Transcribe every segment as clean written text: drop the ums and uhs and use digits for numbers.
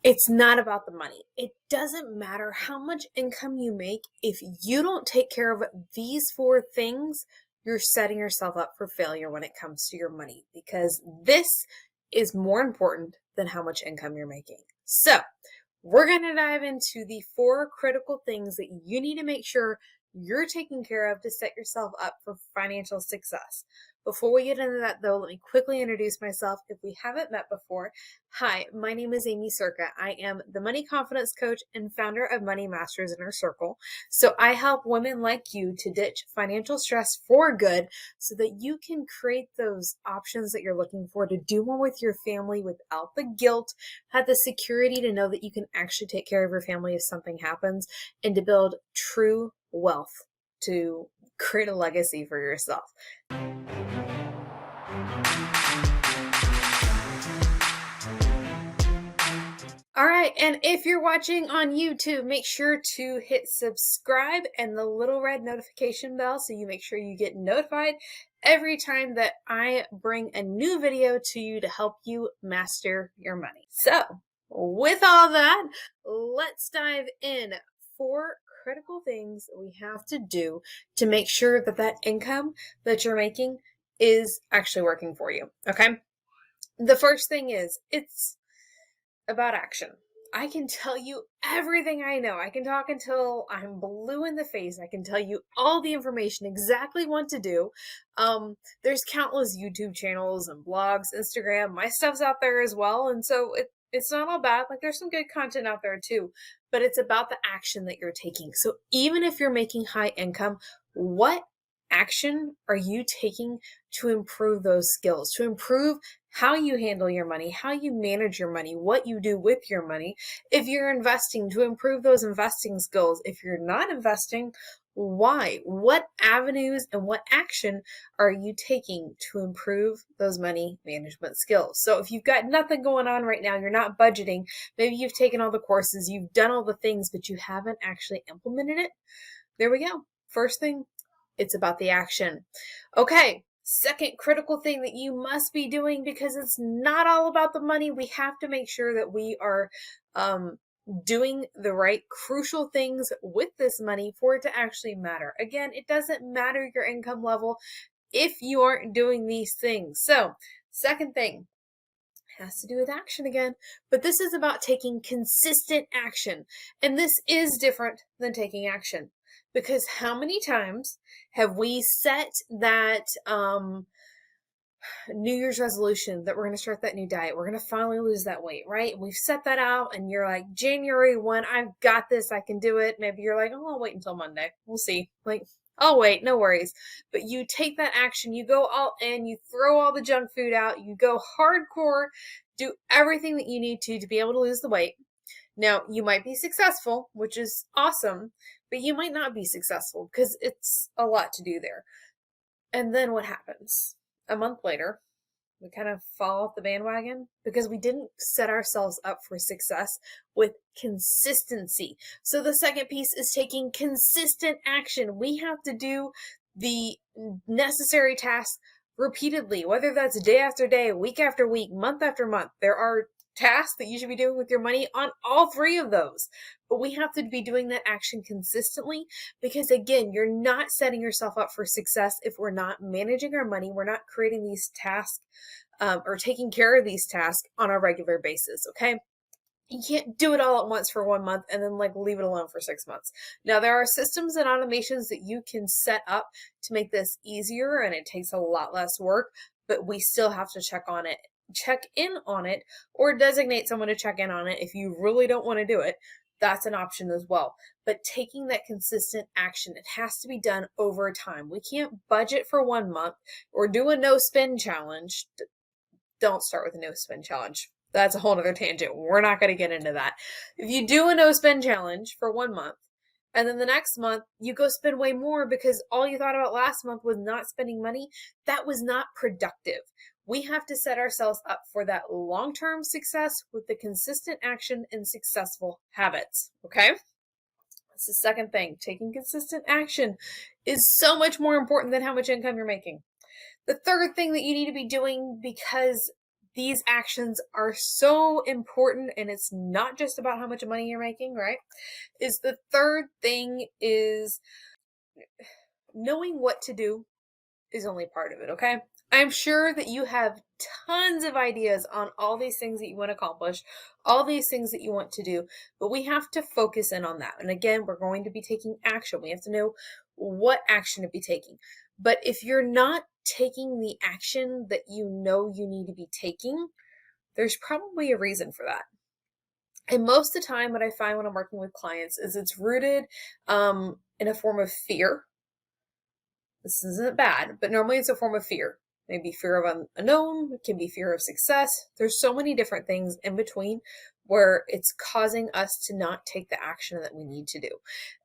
It's not about the money. It doesn't matter how much income you make. If you don't take care of these four things, you're setting yourself up for failure when it comes to your money, because this is more important than how much income you're making. So, we're going to dive into the four critical things that you need to make sure you're taking care of to set yourself up for financial success. Before we get into that, though, let me quickly introduce myself if we haven't met before. Hi, my name is Aimee Cerka. I am the money confidence coach and founder of Money Masters Inner Circle. So I help women like you to ditch financial stress for good so that you can create those options that you're looking for to do more with your family without the guilt, have the security to know that you can actually take care of your family if something happens, and to build true wealth to create a legacy for yourself. All right, and if you're watching on YouTube, make sure to hit subscribe and the little red notification bell so you make sure you get notified every time that I bring a new video to you to help you master your money. So, with all that, let's dive in. Four critical things we have to do to make sure that that income that you're making is actually working for you, okay? The first thing is, it's about action. I can tell you everything I know. I can talk until I'm blue in the face. I can tell you all the information, exactly what to do. There's countless YouTube channels and blogs, Instagram. My stuff's out there as well. And so it's not all bad. Like, there's some good content out there too, but it's about the action that you're taking. So even if you're making high income, what action are you taking to improve those skills, to improve how you handle your money, how you manage your money, what you do with your money? If you're investing, to improve those investing skills. If you're not investing, why? What avenues and what action are you taking to improve those money management skills? So if you've got nothing going on right now, you're not budgeting, maybe you've taken all the courses, you've done all the things, but you haven't actually implemented it. There we go. First thing, it's about the action. Okay. Second critical thing that you must be doing, because it's not all about the money, we have to make sure that we are doing the right crucial things with this money for it to actually matter. Again, it doesn't matter your income level if you aren't doing these things. So, second thing has to do with action again, but this is about taking consistent action. And this is different than taking action. Because how many times have we set that New Year's resolution that we're going to start that new diet? We're going to finally lose that weight, right? We've set that out and you're like, January 1, I've got this, I can do it. Maybe you're like, oh, I'll wait until Monday. We'll see. Like, I'll wait, no worries. But you take that action, you go all in, you throw all the junk food out, you go hardcore, do everything that you need to be able to lose the weight. Now, you might be successful, which is awesome, but you might not be successful because it's a lot to do there. And then what happens? A month later, we kind of fall off the bandwagon because we didn't set ourselves up for success with consistency. So the second piece is taking consistent action. We have to do the necessary tasks repeatedly, whether that's day after day, week after week, month after month. There are tasks that you should be doing with your money on all three of those. But we have to be doing that action consistently because, again, you're not setting yourself up for success if we're not managing our money. We're not creating these tasks or taking care of these tasks on a regular basis, okay? You can't do it all at once for 1 month and then leave it alone for 6 months. Now, there are systems and automations that you can set up to make this easier, and it takes a lot less work, but we still have to check in on it, or designate someone to check in on it if you really don't want to do it. That's an option as well. But taking that consistent action, it has to be done over time. We can't budget for 1 month or do a no spend challenge. Don't start with a no spend challenge. That's a whole other tangent. We're not going to get into that. If you do a no spend challenge for 1 month, and then the next month you go spend way more because all you thought about last month was not spending money, that was not productive. We have to set ourselves up for that long-term success with the consistent action and successful habits, okay? That's the second thing. Taking consistent action is so much more important than how much income you're making. The third thing that you need to be doing, because these actions are so important, and it's not just about how much money you're making, right? Is the third thing is knowing what to do is only part of it, okay? I'm sure that you have tons of ideas on all these things that you want to accomplish, all these things that you want to do, but we have to focus in on that. And again, we're going to be taking action. We have to know what action to be taking. But if you're not taking the action that you know you need to be taking, there's probably a reason for that. And most of the time, what I find when I'm working with clients is it's rooted in a form of fear. This isn't bad, but normally it's a form of fear. Maybe fear of unknown, it can be fear of success. There's so many different things in between where it's causing us to not take the action that we need to do.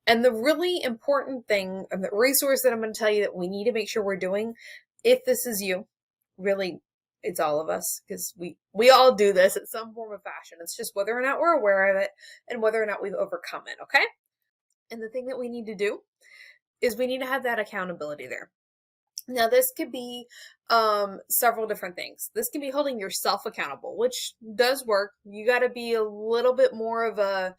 And the really important thing, and the resource that I'm going to tell you that we need to make sure we're doing, if this is you, really, it's all of us, because we all do this at some form of fashion. It's just whether or not we're aware of it and whether or not we've overcome it, okay? And the thing that we need to do is we need to have that accountability there. Now, this could be several different things. This can be holding yourself accountable, which does work. You got to be a little bit more of a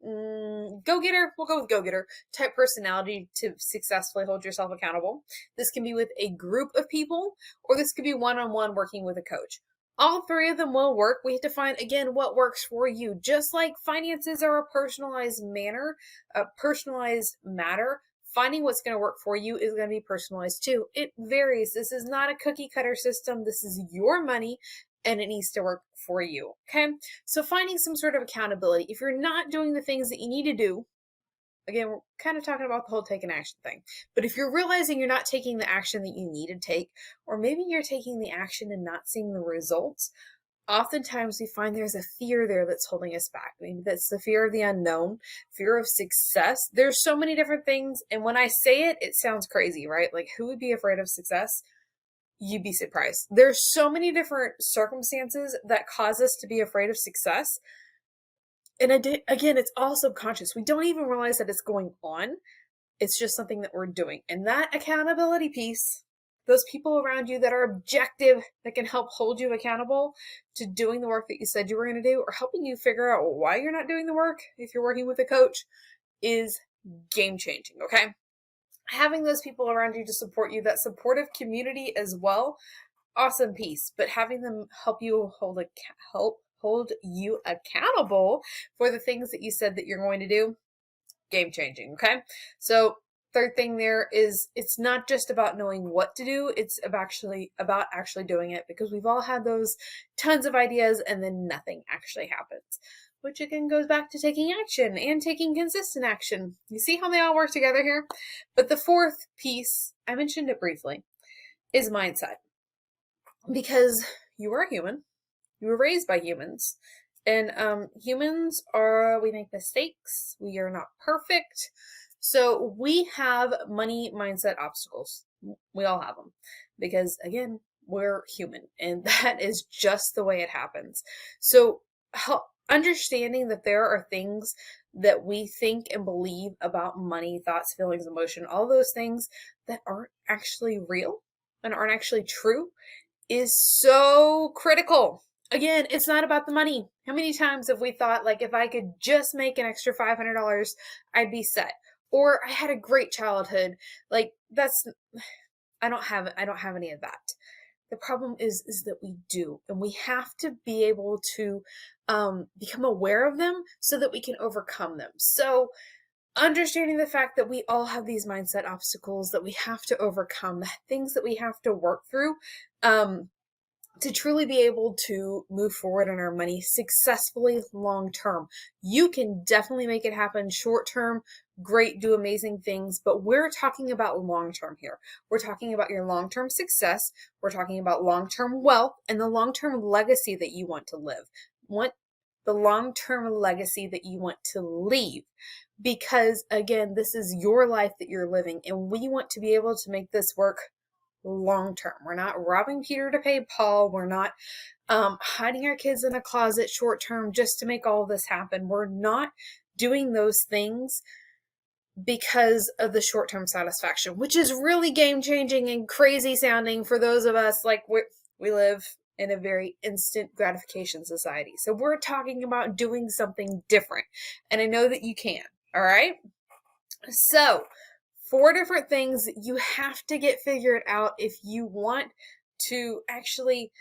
go-getter, we'll go with go-getter type personality to successfully hold yourself accountable. This can be with a group of people, or this could be one-on-one working with a coach. All three of them will work. We have to find, again, what works for you. Just like finances are a personalized matter, finding what's going to work for you is going to be personalized too. It varies. This is not a cookie cutter system. This is your money, and it needs to work for you, okay? So finding some sort of accountability. If you're not doing the things that you need to do, again, we're kind of talking about the whole take an action thing, but if you're realizing you're not taking the action that you need to take, or maybe you're taking the action and not seeing the results, oftentimes we find there's a fear there that's holding us back. Maybe that's the fear of the unknown, fear of success. There's so many different things, and when I say it, it sounds crazy, right? Like, who would be afraid of success? You'd be surprised. There's so many different circumstances that cause us to be afraid of success. And again, it's all subconscious. We don't even realize that it's going on. It's just something that we're doing. And that accountability piece, those people around you that are objective, that can help hold you accountable to doing the work that you said you were going to do, or helping you figure out why you're not doing the work if you're working with a coach, is game changing, okay? Having those people around you to support you, that supportive community as well, awesome piece. But having them help hold you accountable for the things that you said that you're going to do, game changing, okay? So third thing there is, it's not just about knowing what to do, it's about actually doing it, because we've all had those tons of ideas and then nothing actually happens, which again goes back to taking action and taking consistent action. You see how they all work together here? But the fourth piece, I mentioned it briefly, is mindset. Because you are a human, you were raised by humans, and humans we make mistakes, we are not perfect, so we have money mindset obstacles. We all have them, because again, we're human, and that is just the way it happens. So understanding that there are things that we think and believe about money, thoughts, feelings, emotion, all those things that aren't actually real and aren't actually true, is so critical. Again, it's not about the money. How many times have we thought, like, if I could just make an extra $500, I'd be set? Or I had a great childhood. Like, I don't have any of that. The problem is that we do, and we have to be able to become aware of them so that we can overcome them. So understanding the fact that we all have these mindset obstacles that we have to overcome, the things that we have to work through, to truly be able to move forward in our money successfully long term. You can definitely make it happen short term, great, do amazing things, but we're talking about long term here. We're talking about your long term success. We're talking about long term wealth and the long term legacy that you want to live. The long term legacy that you want to leave. Because again, this is your life that you're living, and we want to be able to make this work long term. We're not robbing Peter to pay Paul. We're not hiding our kids in a closet short term just to make all of this happen. We're not doing those things because of the short term satisfaction, which is really game changing and crazy sounding for those of us, like, we live in a very instant gratification society. So we're talking about doing something different. And I know that you can. All right. So 4 different things that you have to get figured out if you want to actually,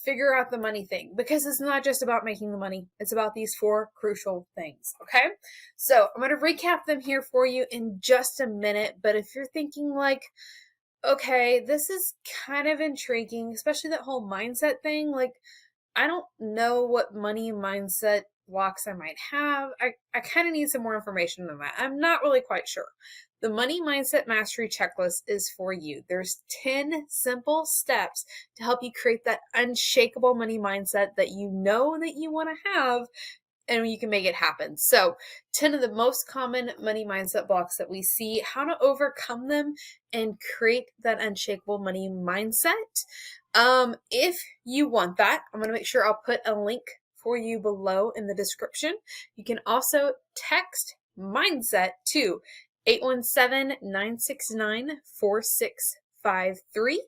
figure out the money thing, because it's not just about making the money. It's about these 4 crucial things. Okay. So I'm going to recap them here for you in just a minute. But if you're thinking like, okay, this is kind of intriguing, especially that whole mindset thing. Like, I don't know what money mindset blocks I might have. I kind of need some more information on that. I'm not really quite sure. The Money Mindset Mastery Checklist is for you. There's 10 simple steps to help you create that unshakable money mindset that you know that you want to have, and you can make it happen. So 10 of the most common money mindset blocks that we see, how to overcome them and create that unshakable money mindset. If you want that, I'm going to make sure I'll put a link for you below in the description. You can also text mindset to 817-969-4653.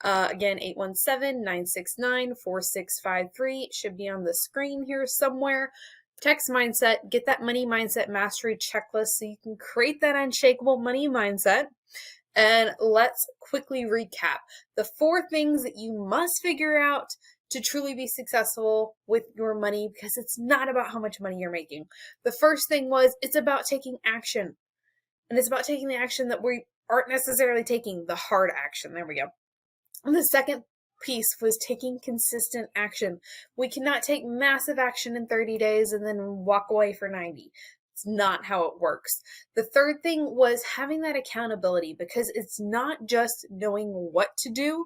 Again, 817-969-4653. It should be on the screen here somewhere. Text mindset, get that money mindset mastery checklist so you can create that unshakable money mindset. And let's quickly recap the 4 things that you must figure out to truly be successful with your money, because it's not about how much money you're making. The first thing was, it's about taking action. And it's about taking the action that we aren't necessarily taking, the hard action. There we go. And the second piece was taking consistent action. We cannot take massive action in 30 days and then walk away for 90. It's not how it works. The third thing was having that accountability, because it's not just knowing what to do.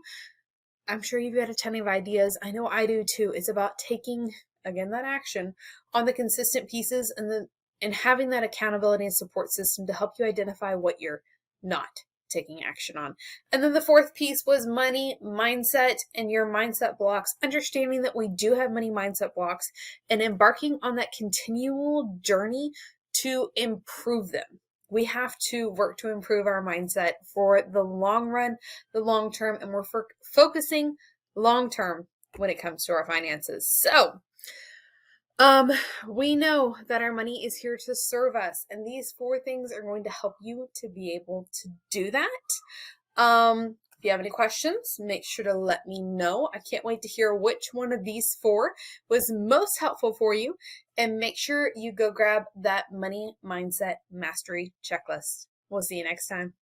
I'm sure you've got a ton of ideas. I know I do too. It's about taking, again, that action on the consistent pieces and having that accountability and support system to help you identify what you're not taking action on. And then the 4th piece was money mindset and your mindset blocks, understanding that we do have money mindset blocks and embarking on that continual journey to improve them. We have to work to improve our mindset for the long run, the long term, and we're focusing long term when it comes to our finances. So, we know that our money is here to serve us, and these 4 things are going to help you to be able to do that. If you have any questions, make sure to let me know. I can't wait to hear which one of these 4 was most helpful for you, and make sure you go grab that Money Mindset Mastery Checklist. We'll see you next time.